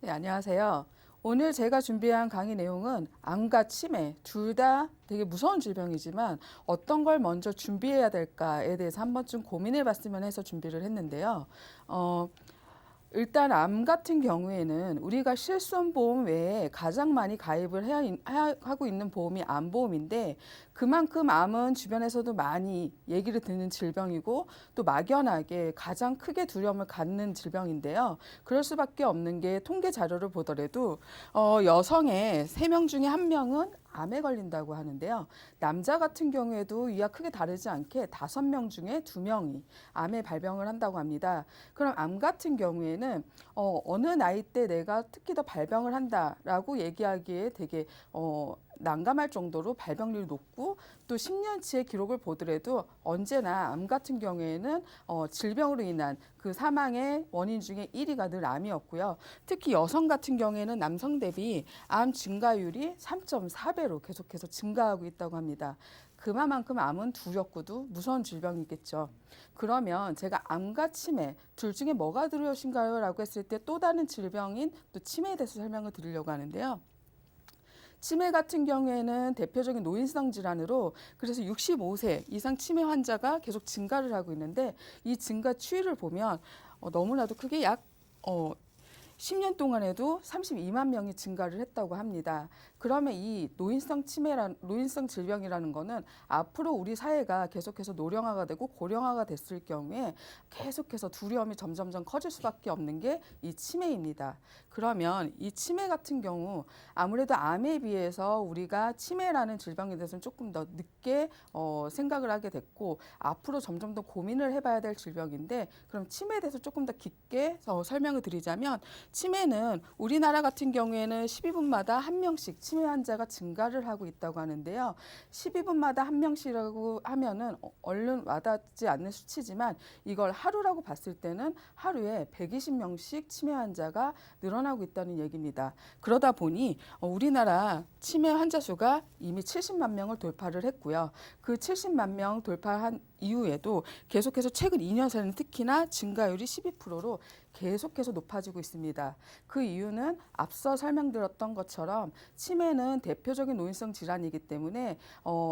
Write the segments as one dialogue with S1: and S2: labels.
S1: 네, 안녕하세요. 오늘 제가 준비한 강의 내용은 암과 치매 둘 다 되게 무서운 질병이지만 어떤 걸 먼저 준비해야 될까에 대해서 한 번쯤 고민해 봤으면 해서 준비를 했는데요. 어, 일단 암 같은 경우에는 우리가 실손보험 외에 가장 많이 가입을 하고 있는 보험이 암보험인데 그만큼 암은 주변에서도 많이 얘기를 듣는 질병이고 또 막연하게 가장 크게 두려움을 갖는 질병인데요. 그럴 수밖에 없는 게 통계 자료를 보더라도 여성의 3명 중에 1명은 암에 걸린다고 하는데요. 남자 같은 경우에도 이와 크게 다르지 않게 5명 중에 2명이 암에 발병을 한다고 합니다. 그럼 암 같은 경우에는 어느 나이 때 내가 특히 더 발병을 한다라고 얘기하기에 되게 난감할 정도로 발병률이 높고 또 10년치의 기록을 보더라도 언제나 암 같은 경우에는 질병으로 인한 그 사망의 원인 중에 1위가 늘 암이었고요. 특히 여성 같은 경우에는 남성 대비 암 증가율이 3.4배로 계속해서 증가하고 있다고 합니다. 그만큼 암은 두렵고도 무서운 질병이겠죠. 그러면 제가 암과 치매 둘 중에 뭐가 두려우신가요? 라고 했을 때 또 다른 질병인 또 치매에 대해서 설명을 드리려고 하는데요. 치매 같은 경우에는 대표적인 노인성 질환으로 그래서 65세 이상 치매 환자가 계속 증가를 하고 있는데 이 증가 추이를 보면 너무나도 크게 약 10년 동안에도 32만 명이 증가를 했다고 합니다. 그러면 이 노인성 질병이라는 거는 앞으로 우리 사회가 계속해서 노령화가 되고 고령화가 됐을 경우에 계속해서 두려움이 점점점 커질 수밖에 없는 게 이 치매입니다. 그러면 이 치매 같은 경우 아무래도 암에 비해서 우리가 치매라는 질병에 대해서는 조금 더 늦게 생각을 하게 됐고 앞으로 점점 더 고민을 해봐야 될 질병인데 그럼 치매에 대해서 조금 더 깊게 설명을 드리자면 치매는 우리나라 같은 경우에는 12분마다 1명씩 치매 환자가 증가를 하고 있다고 하는데요. 12분마다 1명씩이라고 하면은 얼른 와닿지 않는 수치지만 이걸 하루라고 봤을 때는 하루에 120명씩 치매 환자가 늘어나고 있다는 얘기입니다. 그러다 보니 우리나라 치매 환자 수가 이미 70만 명을 돌파를 했고요. 그 70만 명 돌파한 이후에도 계속해서 최근 2년 사이는 특히나 증가율이 12%로 계속해서 높아지고 있습니다. 그 이유는 앞서 설명드렸던 것처럼 치매는 대표적인 노인성 질환이기 때문에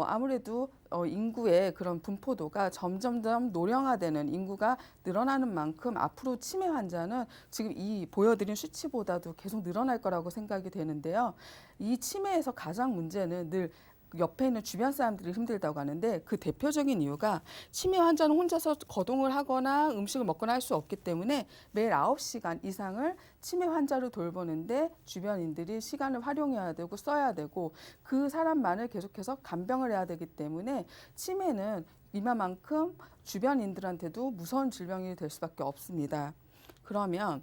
S1: 아무래도 인구의 그런 분포도가 점점점 노령화되는 인구가 늘어나는 만큼 앞으로 치매 환자는 지금 이 보여드린 수치보다도 계속 늘어날 거라고 생각이 되는데요. 이 치매에서 가장 문제는 늘 옆에 있는 주변 사람들이 힘들다고 하는데 그 대표적인 이유가 치매 환자는 혼자서 거동을 하거나 음식을 먹거나 할 수 없기 때문에 매일 9시간 이상을 치매 환자를 돌보는데 주변인들이 시간을 활용해야 되고 써야 되고 그 사람만을 계속해서 간병을 해야 되기 때문에 치매는 이만큼 주변인들한테도 무서운 질병이 될 수밖에 없습니다. 그러면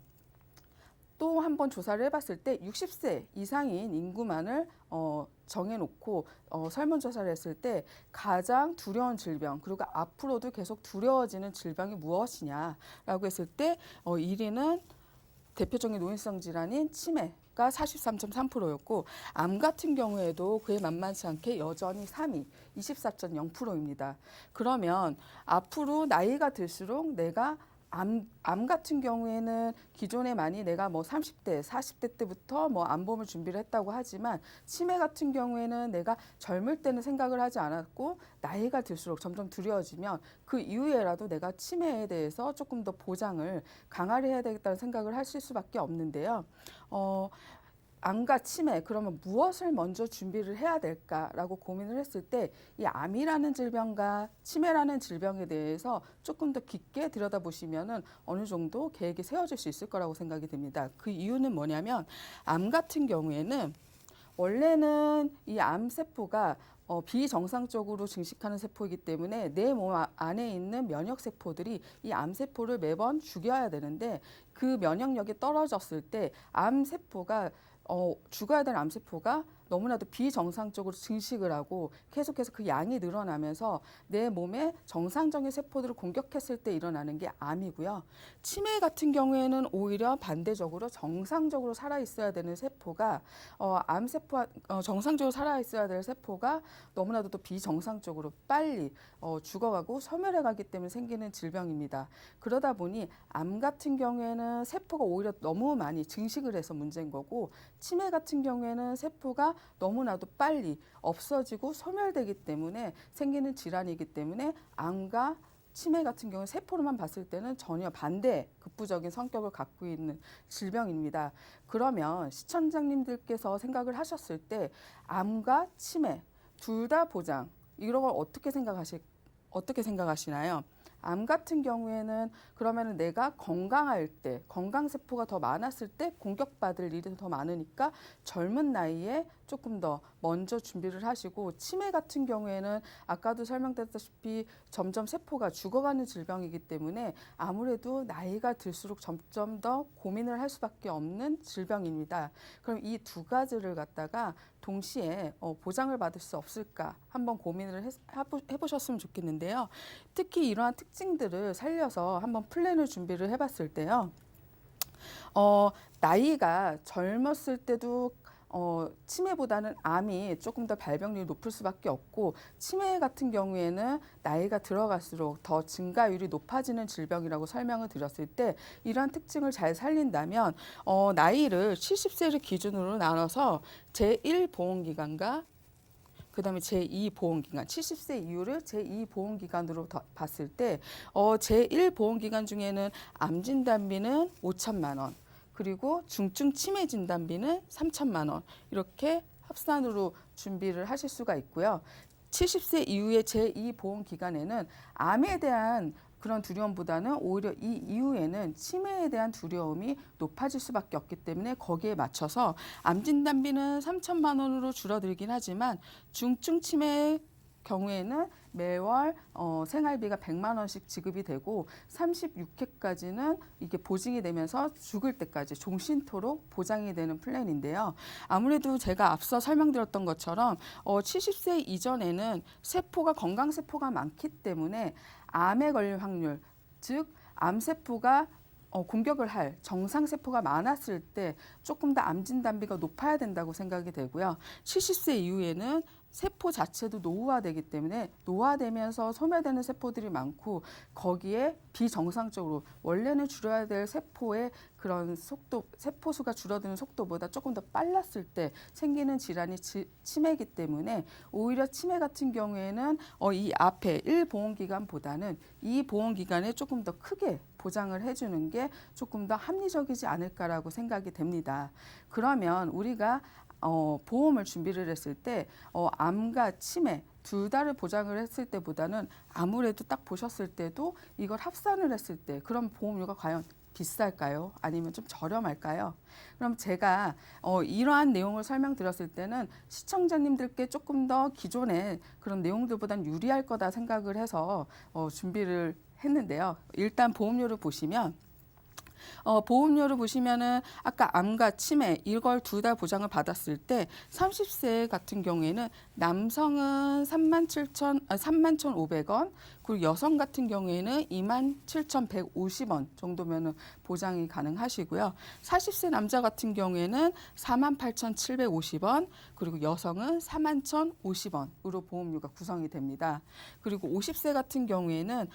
S1: 또 한 번 조사를 해봤을 때 60세 이상인 인구만을 정해놓고 설문조사를 했을 때 가장 두려운 질병 그리고 앞으로도 계속 두려워지는 질병이 무엇이냐라고 했을 때 1위는 대표적인 노인성 질환인 치매가 43.3%였고 암 같은 경우에도 그에 만만치 않게 여전히 3위 24.0%입니다. 그러면 앞으로 나이가 들수록 내가 암 같은 경우에는 기존에 많이 내가 뭐 30대, 40대 때부터 뭐 암보험을 준비를 했다고 하지만 치매 같은 경우에는 내가 젊을 때는 생각을 하지 않았고 나이가 들수록 점점 두려워지면 그 이후에라도 내가 치매에 대해서 조금 더 보장을 강화를 해야 되겠다는 생각을 하실 수밖에 없는데요. 암과 치매 그러면 무엇을 먼저 준비를 해야 될까라고 고민을 했을 때 이 암이라는 질병과 치매라는 질병에 대해서 조금 더 깊게 들여다보시면은 어느 정도 계획이 세워질 수 있을 거라고 생각이 듭니다. 그 이유는 뭐냐면 암 같은 경우에는 원래는 이 암세포가 비정상적으로 증식하는 세포이기 때문에 내 몸 안에 있는 면역세포들이 이 암세포를 매번 죽여야 되는데 그 면역력이 떨어졌을 때 암세포가 죽어야 될 암세포가 너무나도 비정상적으로 증식을 하고 계속해서 그 양이 늘어나면서 내 몸에 정상적인 세포들을 공격했을 때 일어나는 게 암이고요. 치매 같은 경우에는 오히려 반대적으로 정상적으로 살아 있어야 되는 세포가 암세포 정상적으로 살아 있어야 될 세포가 너무나도 또 비정상적으로 빨리 죽어가고 소멸해가기 때문에 생기는 질병입니다. 그러다 보니 암 같은 경우에는 세포가 오히려 너무 많이 증식을 해서 문제인 거고, 치매 같은 경우에는 세포가 너무나도 빨리 없어지고 소멸되기 때문에 생기는 질환이기 때문에 암과 치매 같은 경우는 세포로만 봤을 때는 전혀 반대 극부적인 성격을 갖고 있는 질병입니다. 그러면 시청자님들께서 생각을 하셨을 때 암과 치매 둘 다 보장, 이런 걸 어떻게 생각하시나요? 암 같은 경우에는 그러면은 내가 건강할 때, 건강세포가 더 많았을 때 공격받을 일이 더 많으니까 젊은 나이에 조금 더 먼저 준비를 하시고, 치매 같은 경우에는 아까도 설명드렸다시피 점점 세포가 죽어가는 질병이기 때문에 아무래도 나이가 들수록 점점 더 고민을 할 수밖에 없는 질병입니다. 그럼 이 두 가지를 갖다가 동시에 보장을 받을 수 없을까 한번 고민을 해보셨으면 좋겠는데요. 특히 이러한 특징들을 살려서 한번 플랜을 준비를 해봤을 때요. 나이가 젊었을 때도 치매보다는 암이 조금 더 발병률이 높을 수밖에 없고, 치매 같은 경우에는 나이가 들어갈수록 더 증가율이 높아지는 질병이라고 설명을 드렸을 때, 이러한 특징을 잘 살린다면 나이를 70세를 기준으로 나눠서 제1보험기간과 그 다음에 제2보험기간, 70세 이후를 제2보험기간으로 봤을 때 제1보험기간 중에는 암진단비는 5천만 원, 그리고 중증 치매 진단비는 3천만 원, 이렇게 합산으로 준비를 하실 수가 있고요. 70세 이후의 제2보험기간에는 암에 대한 그런 두려움보다는 오히려 이 이후에는 치매에 대한 두려움이 높아질 수밖에 없기 때문에 거기에 맞춰서 암진단비는 3천만 원으로 줄어들긴 하지만 중증 치매의 경우에는 매월 생활비가 100만 원씩 지급이 되고 36회까지는 이게 보증이 되면서 죽을 때까지 종신토록 보장이 되는 플랜인데요. 아무래도 제가 앞서 설명드렸던 것처럼 70세 이전에는 세포가 건강세포가 많기 때문에 암에 걸릴 확률, 즉 암세포가 공격을 할 정상세포가 많았을 때 조금 더 암진단비가 높아야 된다고 생각이 되고요. 70세 이후에는 세포 자체도 노후화되기 때문에 노화되면서 소멸되는 세포들이 많고, 거기에 비정상적으로 원래는 줄여야 될 세포의 그런 속도, 세포 수가 줄어드는 속도보다 조금 더 빨랐을 때 생기는 질환이 치매이기 때문에 오히려 치매 같은 경우에는 이 앞에 1보험기간보다는 2보험기간에 조금 더 크게 보장을 해주는 게 조금 더 합리적이지 않을까라고 생각이 됩니다. 그러면 우리가 보험을 준비를 했을 때 암과 치매 둘 다를 보장을 했을 때보다는 아무래도 딱 보셨을 때도 이걸 합산을 했을 때 그럼 보험료가 과연 비쌀까요? 아니면 좀 저렴할까요? 그럼 제가 이러한 내용을 설명드렸을 때는 시청자님들께 조금 더 기존의 그런 내용들보다는 유리할 거다 생각을 해서 준비를 했는데요. 일단 보험료를 보시면 보험료를 보시면은 아까 암과 치매 이걸 둘 다 보장을 받았을 때 30세 같은 경우에는 남성은 31,500원, 그리고 여성 같은 경우에는 27,150원 정도면은 보장이 가능하시고요. 40세 남자 같은 경우에는 48,750원, 그리고 여성은 41,050원으로 보험료가 구성이 됩니다. 그리고 50세 같은 경우에는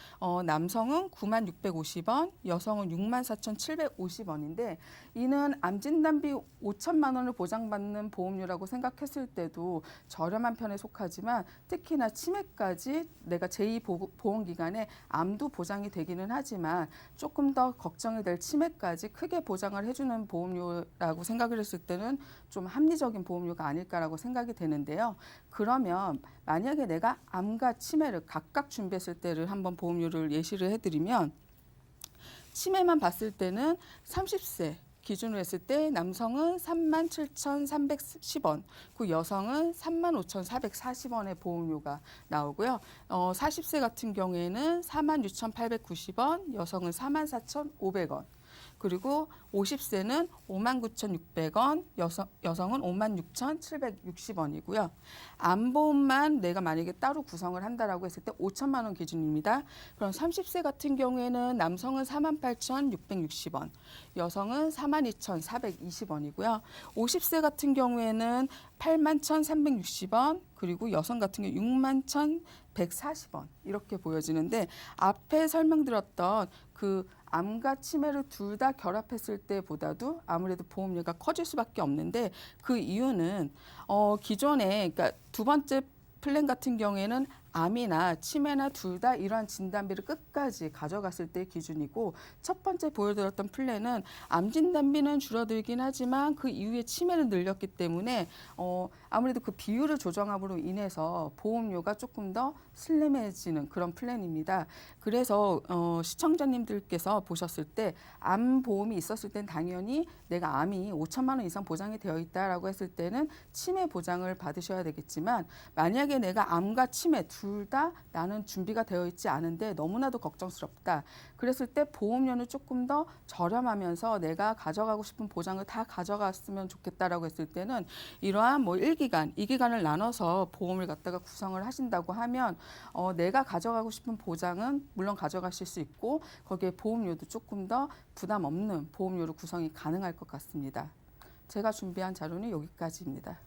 S1: 남성은 9650원, 여성은 64,750원인데 이는 암진단비 5천만 원을 보장받는 보험료라고 생각했을 때도 저렴한 편에 속하지만, 특히나 치매까지 내가 제2보험기간에 암도 보장이 되기는 하지만 조금 더 걱정이 될 치매까지 크게 보장을 해주는 보험료라고 생각을 했을 때는 좀 합리적인 보험료가 아닐까라고 생각이 되는데요. 그러면 만약에 내가 암과 치매를 각각 준비했을 때를 한번 보험료를 예시를 해드리면, 치매만 봤을 때는 30세 기준으로 했을 때 남성은 37,310원, 그 여성은 35,440원의 보험료가 나오고요. 40세 같은 경우에는 46,890원, 여성은 44,500원. 그리고 50세는 59,600원, 여성은 56,760원이고요. 암보험만 내가 만약에 따로 구성을 한다라고 했을 때 5천만 원 기준입니다. 그럼 30세 같은 경우에는 남성은 48,660원, 여성은 42,420원이고요. 50세 같은 경우에는 81,360원, 그리고 여성 같은 경우 61,140원 이렇게 보여지는데 앞에 설명드렸던 그 암과 치매를 둘 다 결합했을 때보다도 아무래도 보험료가 커질 수밖에 없는데 그 이유는 기존에 그러니까 두 번째 플랜 같은 경우에는 암이나 치매나 둘 다 이러한 진단비를 끝까지 가져갔을 때 기준이고 첫 번째 보여드렸던 플랜은 암 진단비는 줄어들긴 하지만 그 이후에 치매는 늘렸기 때문에 아무래도 그 비율을 조정함으로 인해서 보험료가 조금 더 슬림해지는 그런 플랜입니다. 그래서 시청자님들께서 보셨을 때 암 보험이 있었을 땐 당연히 내가 암이 5천만 원 이상 보장이 되어 있다라고 했을 때는 치매 보장을 받으셔야 되겠지만 만약에 내가 암과 치매 둘 다 나는 준비가 되어 있지 않은데 너무나도 걱정스럽다. 그랬을 때 보험료는 조금 더 저렴하면서 내가 가져가고 싶은 보장을 다 가져갔으면 좋겠다라고 했을 때는 이러한 뭐 1기간, 2기간을 나눠서 보험을 갖다가 구성을 하신다고 하면 내가 가져가고 싶은 보장은 물론 가져가실 수 있고 거기에 보험료도 조금 더 부담 없는 보험료로 구성이 가능할 것 같습니다. 제가 준비한 자료는 여기까지입니다.